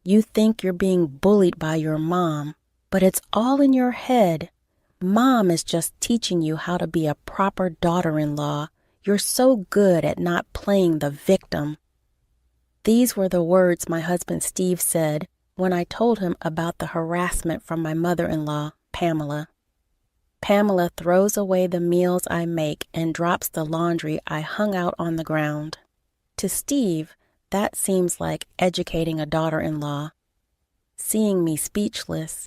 You think you're being bullied by your mom, but it's all in your head. Mom is just teaching you how to be a proper daughter-in-law. You're so good at not playing the victim." These were the words my husband Steve said when I told him about the harassment from my mother-in-law, Pamela. Pamela throws away the meals I make and drops the laundry I hung out on the ground. To Steve, that seems like educating a daughter-in-law. Seeing me speechless,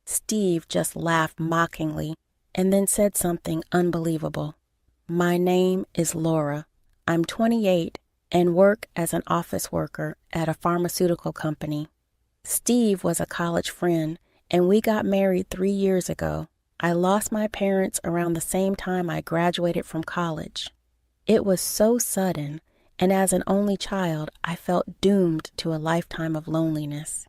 Steve just laughed mockingly and then said something unbelievable. "My name is Laura. I'm 28 and work as an office worker at a pharmaceutical company. Steve was a college friend, and we got married 3 years ago. I lost my parents around the same time I graduated from college. It was so sudden, and as an only child, I felt doomed to a lifetime of loneliness.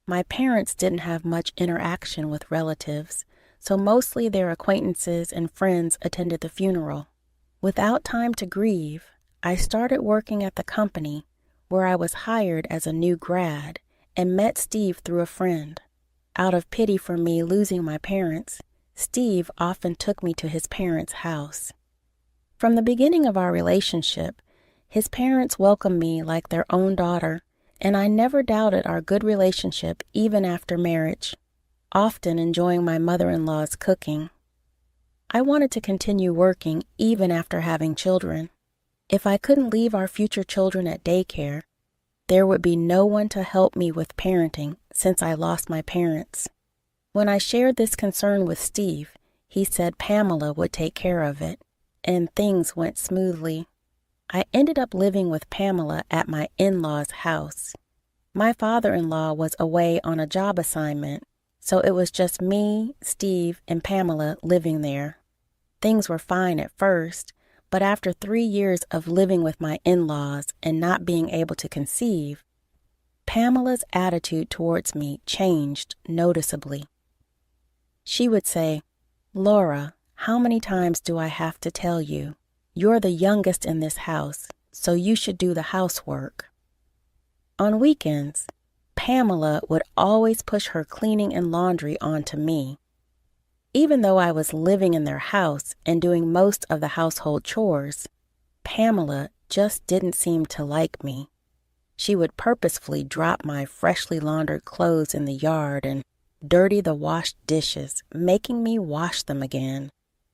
My parents didn't have much interaction with relatives, so mostly their acquaintances and friends attended the funeral. Without time to grieve, I started working at the company, where I was hired as a new grad, and met Steve through a friend. Out of pity for me losing my parents, Steve often took me to his parents' house. From the beginning of our relationship, his parents welcomed me like their own daughter, and I never doubted our good relationship even after marriage, often enjoying my mother-in-law's cooking. I wanted to continue working even after having children. If I couldn't leave our future children at daycare, there would be no one to help me with parenting since I lost my parents. When I shared this concern with Steve, he said Pamela would take care of it, and things went smoothly. I ended up living with Pamela at my in-laws' house. My father-in-law was away on a job assignment, so it was just me, Steve, and Pamela living there. Things were fine at first, but after 3 years of living with my in-laws and not being able to conceive, Pamela's attitude towards me changed noticeably. She would say, "Laura, how many times do I have to tell you? You're the youngest in this house, so you should do the housework." On weekends, Pamela would always push her cleaning and laundry onto me. Even though I was living in their house and doing most of the household chores, Pamela just didn't seem to like me. She would purposefully drop my freshly laundered clothes in the yard and dirty the washed dishes, making me wash them again.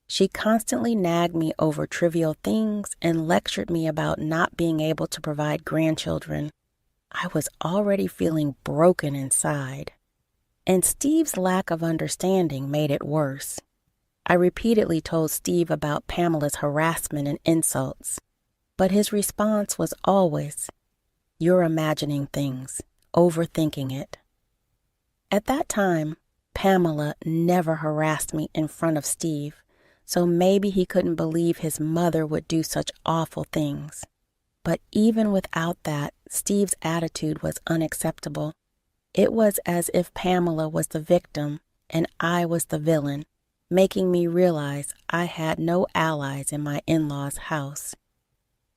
She constantly nagged me over trivial things and lectured me about not being able to provide grandchildren. I was already feeling broken inside, and Steve's lack of understanding made it worse. I repeatedly told Steve about Pamela's harassment and insults, but his response was always, "You're imagining things, overthinking it." At that time, Pamela never harassed me in front of Steve, so maybe he couldn't believe his mother would do such awful things. But even without that, Steve's attitude was unacceptable. It was as if Pamela was the victim and I was the villain, making me realize I had no allies in my in-laws' house.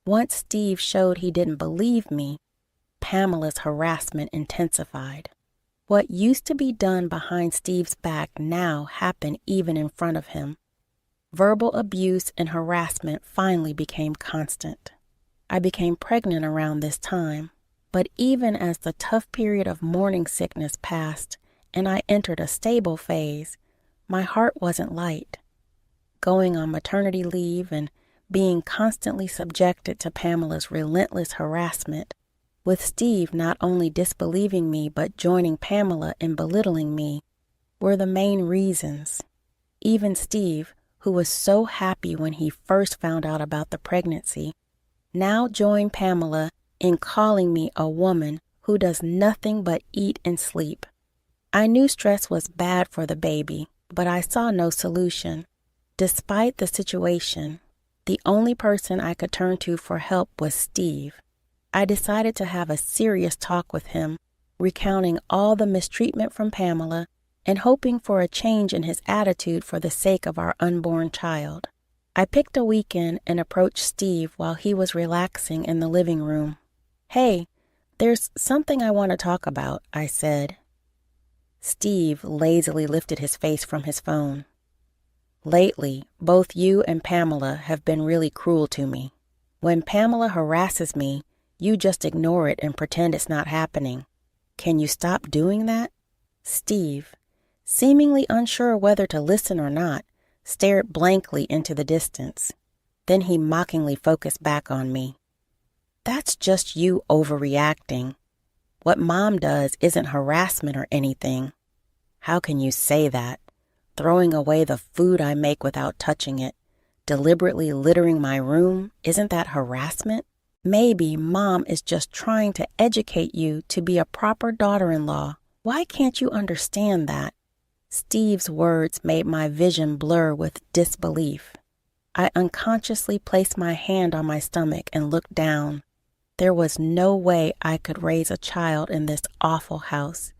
Once Steve showed he didn't believe me, Pamela's harassment intensified. What used to be done behind Steve's back now happened even in front of him. Verbal abuse and harassment finally became constant. I became pregnant around this time, but even as the tough period of morning sickness passed and I entered a stable phase, my heart wasn't light. Going on maternity leave and being constantly subjected to Pamela's relentless harassment, with Steve not only disbelieving me but joining Pamela in belittling me, were the main reasons. Even Steve, who was so happy when he first found out about the pregnancy, now joined Pamela in calling me a woman who does nothing but eat and sleep. I knew stress was bad for the baby, but I saw no solution. Despite the situation, the only person I could turn to for help was Steve. I decided to have a serious talk with him, recounting all the mistreatment from Pamela and hoping for a change in his attitude for the sake of our unborn child. I picked a weekend and approached Steve while he was relaxing in the living room. "Hey, There's something I want to talk about, I said. Steve lazily lifted his face from his phone. Lately, both you and Pamela have been really cruel to me. When Pamela harasses me, you just ignore it and pretend it's not happening. Can you stop doing that? Steve, seemingly unsure whether to listen or not, stared blankly into the distance. Then he mockingly focused back on me. That's just you overreacting. What Mom does isn't harassment or anything. How can you say that? Throwing away the food I make without touching it, deliberately littering my room, isn't that harassment? Maybe Mom is just trying to educate you to be a proper daughter-in-law. Why can't you understand that? Steve's words made my vision blur with disbelief. I unconsciously placed my hand on my stomach and looked down. There was no way I could raise a child in this awful house.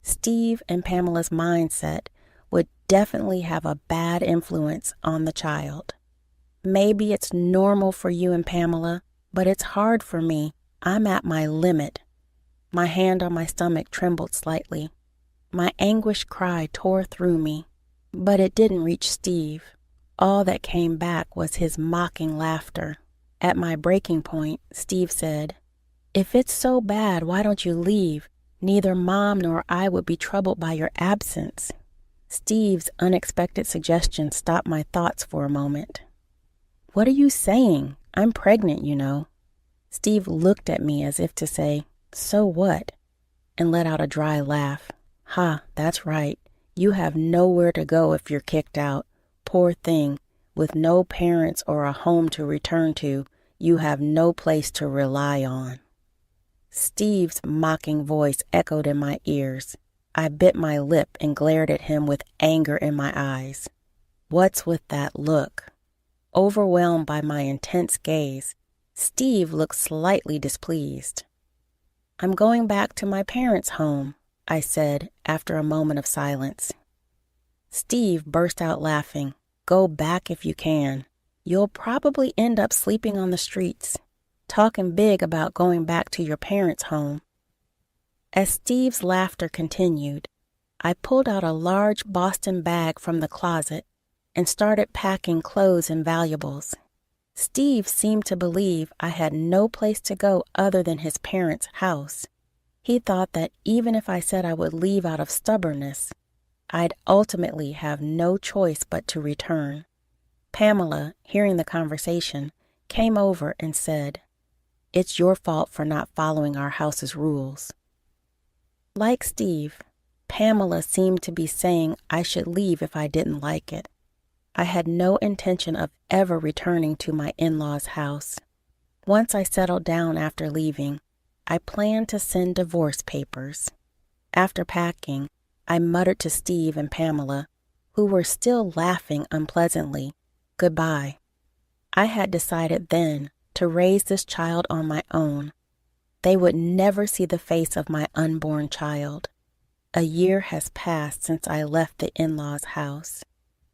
Steve and Pamela's mindset would definitely have a bad influence on the child. Maybe it's normal for you and Pamela, but it's hard for me. I'm at my limit. My hand on my stomach trembled slightly. My anguished cry tore through me, but it didn't reach Steve. All that came back was his mocking laughter. At my breaking point, Steve said, "If it's so bad, why don't you leave? Neither Mom nor I would be troubled by your absence." Steve's unexpected suggestion stopped my thoughts for a moment. "What are you saying? I'm pregnant, you know." Steve looked at me as if to say, "So what?" and let out a dry laugh. "Ha, that's right. You have nowhere to go if you're kicked out. Poor thing. With no parents or a home to return to, you have no place to rely on." Steve's mocking voice echoed in my ears. I bit my lip and glared at him with anger in my eyes. What's with that look? Overwhelmed by my intense gaze, Steve looked slightly displeased. "I'm going back to my parents' home," I said after a moment of silence. Steve burst out laughing. "Go back if you can. You'll probably end up sleeping on the streets. Talking big about going back to your parents' home." As Steve's laughter continued, I pulled out a large Boston bag from the closet and started packing clothes and valuables. Steve seemed to believe I had no place to go other than his parents' house. He thought that even if I said I would leave out of stubbornness, I'd ultimately have no choice but to return. Pamela, hearing the conversation, came over and said, "It's your fault for not following our house's rules." Like Steve, Pamela seemed to be saying I should leave if I didn't like it. I had no intention of ever returning to my in-laws' house. Once I settled down after leaving, I planned to send divorce papers. After packing, I muttered to Steve and Pamela, who were still laughing unpleasantly, goodbye. I had decided then to raise this child on my own. They would never see the face of my unborn child. A year has passed since I left the in-laws' house.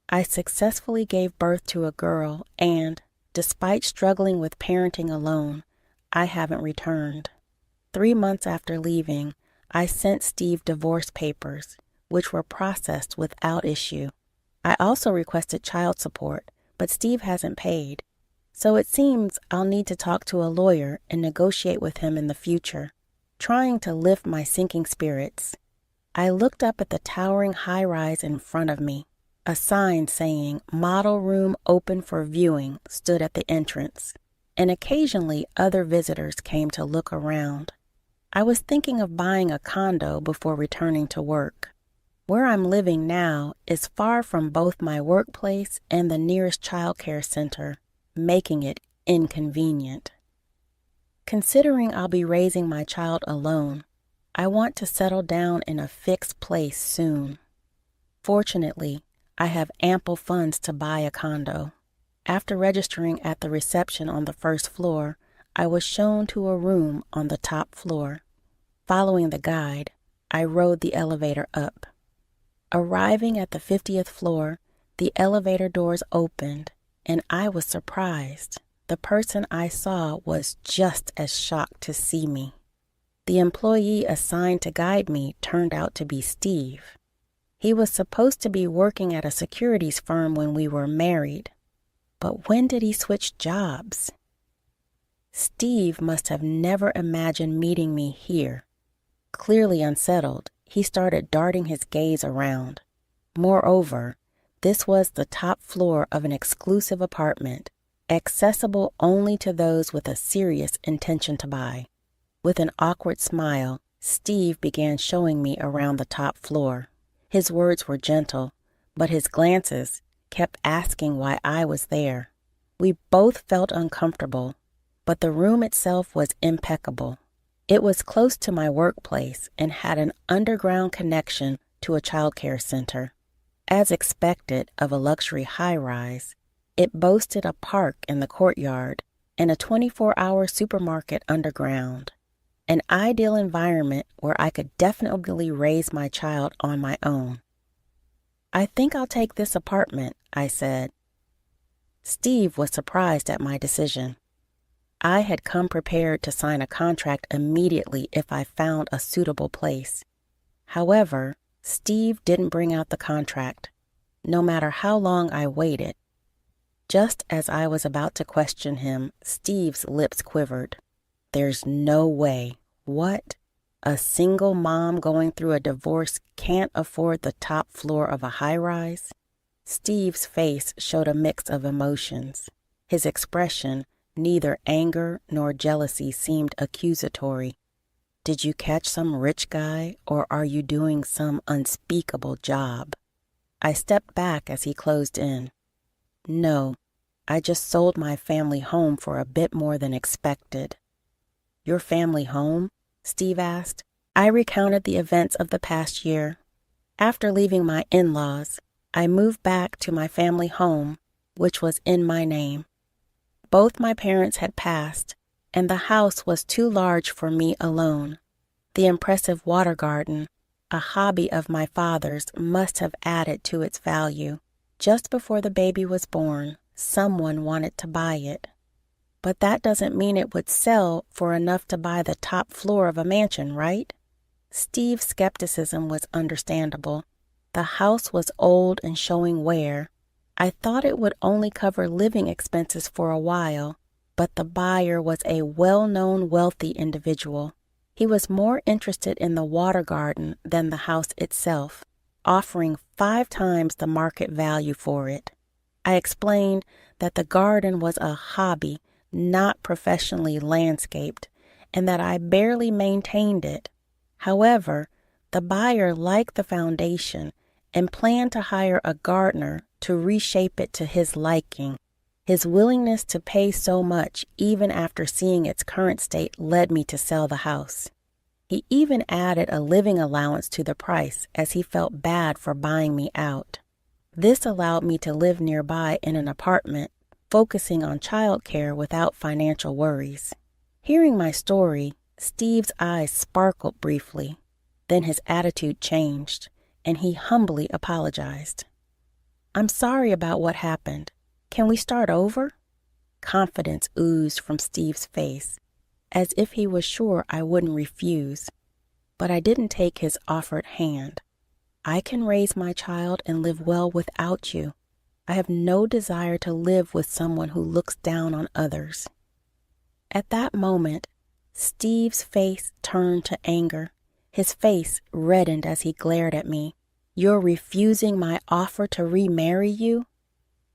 I successfully gave birth to a girl and, despite struggling with parenting alone, I haven't returned. 3 months after leaving, I sent Steve divorce papers, which were processed without issue. I also requested child support, but Steve hasn't paid. So it seems I'll need to talk to a lawyer and negotiate with him in the future, trying to lift my sinking spirits. I looked up at the towering high-rise in front of me. A sign saying "Model Room Open for Viewing" stood at the entrance, and occasionally other visitors came to look around. I was thinking of buying a condo before returning to work. Where I'm living now is far from both my workplace and the nearest childcare center, making it inconvenient. Considering I'll be raising my child alone, I want to settle down in a fixed place soon. Fortunately, I have ample funds to buy a condo. After registering at the reception on the first floor, I was shown to a room on the top floor. Following the guide, I rode the elevator up. Arriving at the 50th floor, the elevator doors opened, and I was surprised. The person I saw was just as shocked to see me. The employee assigned to guide me turned out to be Steve. He was supposed to be working at a securities firm when we were married. But when did he switch jobs? Steve must have never imagined meeting me here. Clearly unsettled, he started darting his gaze around. Moreover, this was the top floor of an exclusive apartment, accessible only to those with a serious intention to buy. With an awkward smile, Steve began showing me around the top floor. His words were gentle, but his glances kept asking why I was there. We both felt uncomfortable, but the room itself was impeccable. It was close to my workplace and had an underground connection to a childcare center. As expected of a luxury high-rise, it boasted a park in the courtyard and a 24-hour supermarket underground, an ideal environment where I could definitely raise my child on my own. "I think I'll take this apartment," I said. Steve was surprised at my decision. I had come prepared to sign a contract immediately if I found a suitable place. However, Steve didn't bring out the contract, no matter how long I waited. Just as I was about to question him, Steve's lips quivered. "There's no way. What? A single mom going through a divorce can't afford the top floor of a high-rise?" Steve's face showed a mix of emotions. His expression, neither anger nor jealousy, seemed accusatory. "Did you catch some rich guy, or are you doing some unspeakable job?" I stepped back as he closed in. "No, I just sold my family home for a bit more than expected." "Your family home?" Steve asked. I recounted the events of the past year. After leaving my in-laws, I moved back to my family home, which was in my name. Both my parents had passed, and the house was too large for me alone. The impressive water garden, a hobby of my father's, must have added to its value. Just before the baby was born, someone wanted to buy it. But that doesn't mean it would sell for enough to buy the top floor of a mansion, right? Steve's skepticism was understandable. The house was old and showing wear. I thought it would only cover living expenses for a while, but the buyer was a well-known wealthy individual. He was more interested in the water garden than the house itself, offering 5 times the market value for it. I explained that the garden was a hobby, not professionally landscaped, and that I barely maintained it. However, the buyer liked the foundation and planned to hire a gardener to reshape it to his liking. His willingness to pay so much, even after seeing its current state, led me to sell the house. He even added a living allowance to the price, as he felt bad for buying me out. This allowed me to live nearby in an apartment, focusing on childcare without financial worries. Hearing my story, Steve's eyes sparkled briefly. Then his attitude changed, and he humbly apologized. "I'm sorry about what happened. Can we start over?" Confidence oozed from Steve's face, as if he was sure I wouldn't refuse. But I didn't take his offered hand. "I can raise my child and live well without you. I have no desire to live with someone who looks down on others." At that moment, Steve's face turned to anger. His face reddened as he glared at me. "You're refusing my offer to remarry you?"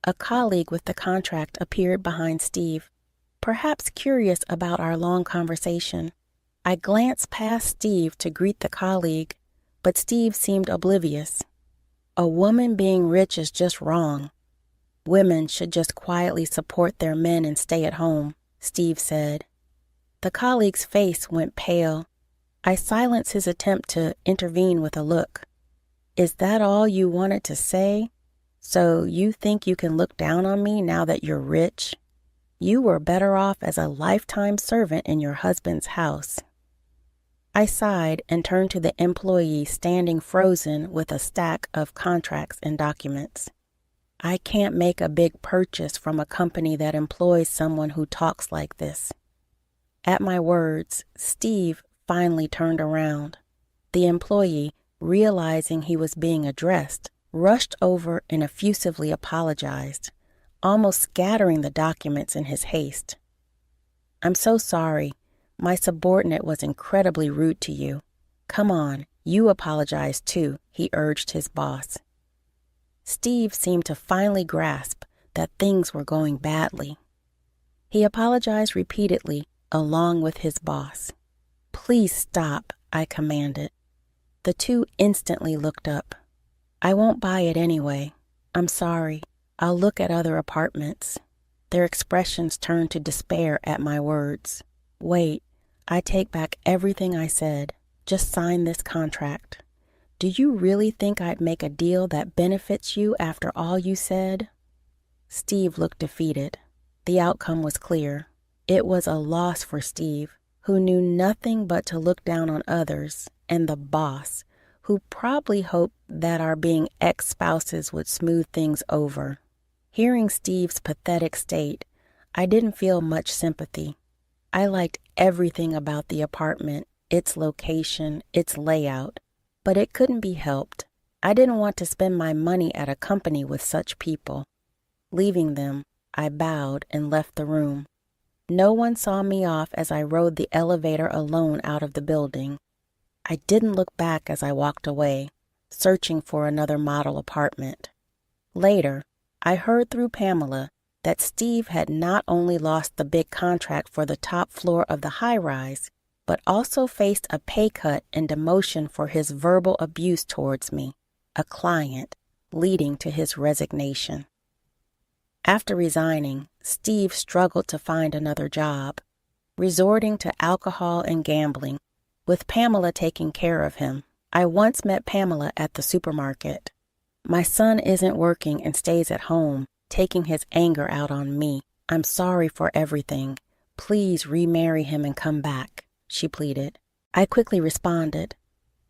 A colleague with the contract appeared behind Steve, perhaps curious about our long conversation. I glanced past Steve to greet the colleague, but Steve seemed oblivious. "A woman being rich is just wrong. Women should just quietly support their men and stay at home," Steve said. The colleague's face went pale. I silenced his attempt to intervene with a look. "Is that all you wanted to say? So you think you can look down on me now that you're rich? You were better off as a lifetime servant in your husband's house." I sighed and turned to the employee standing frozen with a stack of contracts and documents. "I can't make a big purchase from a company that employs someone who talks like this." At my words, Steve finally turned around. The employee, realizing he was being addressed, rushed over and effusively apologized, almost scattering the documents in his haste. "I'm so sorry. My subordinate was incredibly rude to you. Come on, you apologize too," he urged his boss. Steve seemed to finally grasp that things were going badly. He apologized repeatedly, along with his boss. "Please stop," I commanded. The two instantly looked up. "I won't buy it anyway. I'm sorry. I'll look at other apartments." Their expressions turned to despair at my words. "Wait, I take back everything I said. Just sign this contract. Do you really think I'd make a deal that benefits you after all you said?" Steve looked defeated. The outcome was clear. It was a loss for Steve, who knew nothing but to look down on others, and the boss, who probably hoped that our being ex-spouses would smooth things over. Hearing Steve's pathetic state, I didn't feel much sympathy. I liked everything about the apartment, its location, its layout, but it couldn't be helped. I didn't want to spend my money at a company with such people. Leaving them, I bowed and left the room. No one saw me off as I rode the elevator alone out of the building. I didn't look back as I walked away, searching for another model apartment. Later, I heard through Pamela that Steve had not only lost the big contract for the top floor of the high-rise, but also faced a pay cut and demotion for his verbal abuse towards me, a client, leading to his resignation. After resigning, Steve struggled to find another job, resorting to alcohol and gambling, with Pamela taking care of him. I once met Pamela at the supermarket. "My son isn't working and stays at home, taking his anger out on me. I'm sorry for everything. Please remarry him and come back," she pleaded. I quickly responded,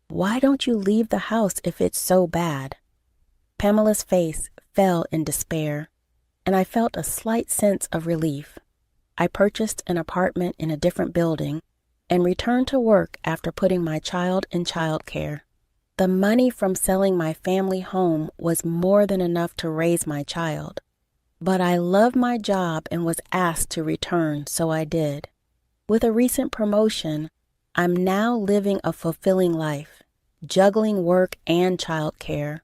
"Why don't you leave the house if it's so bad?" Pamela's face fell in despair, and I felt a slight sense of relief. I purchased an apartment in a different building and returned to work after putting my child in childcare. The money from selling my family home was more than enough to raise my child. But I loved my job and was asked to return, so I did. With a recent promotion, I'm now living a fulfilling life, juggling work and childcare,